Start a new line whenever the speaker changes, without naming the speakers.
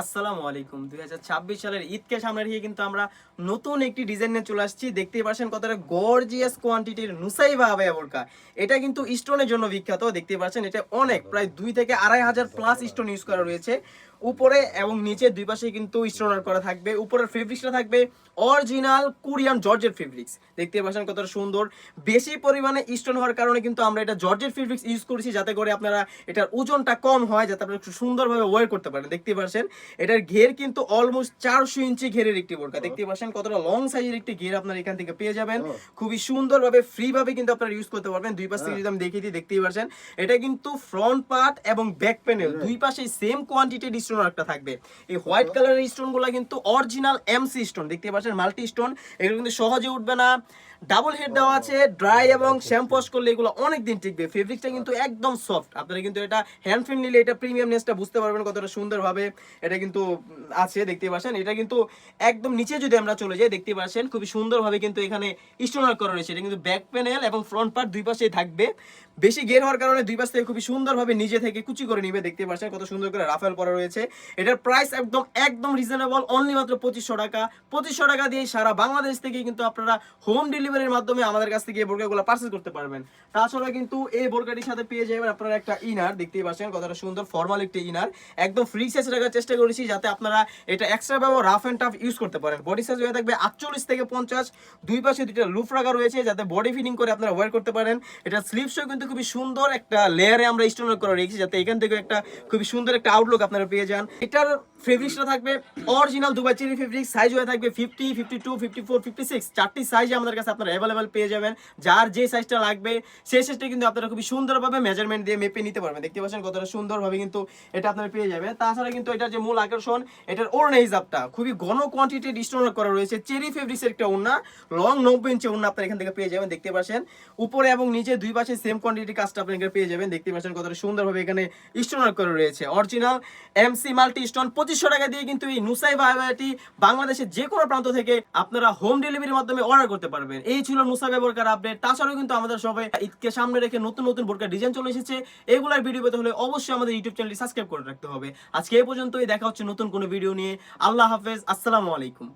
আসসালামু আলাইকুম। 2026 সালের ঈদকে সামনে রেখে কিন্তু আমরা নতুন একটি ডিজাইন নিয়ে চলে আসছি। দেখতেই পাচ্ছেন কতটা গর্জিয়াস কোয়ান্টিটির নুসাইবা আবায়া বোরকা। এটা কিন্তু স্টোনের জন্য বিখ্যাত। দেখতেই পাচ্ছেন এটা অনেক প্রায় 2 থেকে 2,500 প্লাস স্টোন ইউজ করা রয়েছে। উপরে এবং নিচে দুই পাশে কিন্তু স্টোনার করা থাকবে। উপরের ফেব্রিক্সটা থাকবে অরিজিনাল কোরিয়ান জর্জেট ফেব্রিক্স। দেখতে পাচ্ছেন কতটা সুন্দর। বেশি পরিমাণে স্টোন হওয়ার কারণে কিন্তু আমরা এটা জর্জেট ফেব্রিক্স ইউজ করেছি, যাতে করে আপনারা এটার ওজনটা কম হয়, যাতে আপনারা একটু সুন্দরভাবে ওয়্যার করতে পারেন। দেখতে পাচ্ছেন এটার ঘের কিন্তু অলমোস্ট 400 ইঞ্চি ঘেরের একটি বোরকা। দেখতে পাচ্ছেন কতটা লং সাইজের একটি ঘের আপনারা এখান থেকে পেয়ে যাবেন। খুবই সুন্দরভাবে ফ্রি ভাবে কিন্তু আপনারা ইউজ করতে পারবেন। দুই পাশ থেকে যদি আমি দেখিয়ে দিই, দেখতেই পাচ্ছেন এটা কিন্তু ফ্রন্ট পার্ট এবং ব্যাক প্যানেল দুই পাশে সেম কোয়ান্টিটির স্টোন একটা থাকবে। এই হোয়াইট কালারের স্টোনগুলো কিন্তু অরিজিনাল এমসি স্টোন। দেখতে পাচ্ছেন মাল্টি স্টোন, এগুলো কিন্তু সহজে উঠবে না। ডাবল হেড দেওয়া আছে, ড্রাই এবং শ্যাম্পু ওয়াশ করলে এগুলো অনেক দিন টিকবে। ফেব্রিকটা কিন্তু একদম সফট। আপনারা কিন্তু এটা হ্যান্ড ফিল নিলে এটা প্রিমিয়ামনেসটা বুঝতে পারবেন কতটা সুন্দরভাবে এটা কিন্তু আছে। দেখতে পাচ্ছেন এটা কিন্তু একদম নিচে যদি আমরা চলে যাই, দেখতে পাচ্ছেন খুবই সুন্দরভাবে কিন্তু এখানে স্টোনার করা রয়েছে। এটা কিন্তু ব্যাক প্যানেল এবং ফ্রন্ট পার্ট দুই পাশেই থাকবে। বেশি গের হওয়ার কারণে দুই পাশ থেকে খুবই সুন্দরভাবে নিজে থেকে কুচি করে নিবে। দেখতে পাচ্ছেন কত সুন্দর করে রাফেল করা রয়েছে। এটার প্রাইস একদম একদম রিজনেবল, অনলি মাত্র 2500 টাকা। 2500 টাকা দিয়ে সারা বাংলাদেশ থেকে কিন্তু আপনারা হোম ডেলিভারির মাধ্যমে আমাদের কাছ থেকে এই বোরকাগুলো পারচেজ করতে পারবেন। তাছাড়া কিন্তু এই বোরকাটির সাথে পেয়ে যাবেন আপনারা একটা ইনার। দেখতেই পাচ্ছেন কতটা সুন্দর ফর্মাল একটি ইনার। একদম ফ্রি সাইজ রাখার চেষ্টা করেছি, যাতে আপনারা এটা এক্সট্রা ভাবে রাফ এন্ড টাফ ইউজ করতে পারেন। বডি সাইজ হয়ে থাকবে 48 থেকে 50। দুই পাশে দুইটা লুপ রাখা রয়েছে, যাতে বডি ফিটিং করে আপনারা ওয়্যার করতে পারেন। এটা স্লিভসও কিন্তু খুবই সুন্দর একটা লেয়ারে আমরা স্টোনার করে রেখেছি, যাতে এখান থেকে একটা খুবই সুন্দর একটা আউটলুক আপনারা পেয়ে যান। এটার ফেব্রিক্সটা থাকবে original Dubai cherry fabric. Size হয়ে থাকবে 50, 52, 54, 56 চারটি সাইজ আমাদের কাছে আপনারা অ্যাভেলেবেল পেয়ে যাবেন। যার যে সাইজটা লাগবে সেই সাইজটা কিন্তু আপনারা খুবই সুন্দরভাবে মেজারমেন্ট দিয়ে মেপে নিতে পারবেন। দেখতে পাচ্ছেন কতটা সুন্দরভাবে কিন্তু এটা আপনারা পেয়ে যাবেন। তাছাড়া কিন্তু এটার যে মূল আকর্ষণ, এটার ওড়না হিসাবটা খুবই ঘন কোয়ান্টিটির স্টোন করা রয়েছে। চেরি ফেব্রিক্সের একটা ওড়না, লং 90 ইঞ্চি ওড়না আপনারা এখান থেকে পেয়ে যাবেন। দেখতে পাচ্ছেন উপরে এবং নিচে দুই পাশে সেম কোয়ান্টিটির কাজটা আপনারা এখানে পেয়ে যাবেন। দেখতে পাচ্ছেন কতটা সুন্দরভাবে এখানে স্টোন করা রয়েছে। Original MC multi stone. 2500 টাকা দিয়ে কিন্তু এই নুসাইবা আবায়াটি বাংলাদেশের যে কোনো প্রান্ত থেকে আপনারা হোম ডেলিভারির মাধ্যমে অর্ডার করতে পারবেন। এই ছিল নুসাইবা বোরকার আপডেট। তাছাড়াও কিন্তু আমাদের সবাই ঈদকে সামনে রেখে নতুন নতুন বোরকার ডিজাইন চলে এসেছে। এগুলার ভিডিও পেতে হলে অবশ্যই আমাদের ইউটিউব চ্যানেলটি সাবস্ক্রাইব করে রাখতে হবে। আজকে এই পর্যন্তই, দেখা হচ্ছে নতুন কোনো ভিডিও নিয়ে। আল্লাহ হাফেজ, আসসালামু আলাইকুম।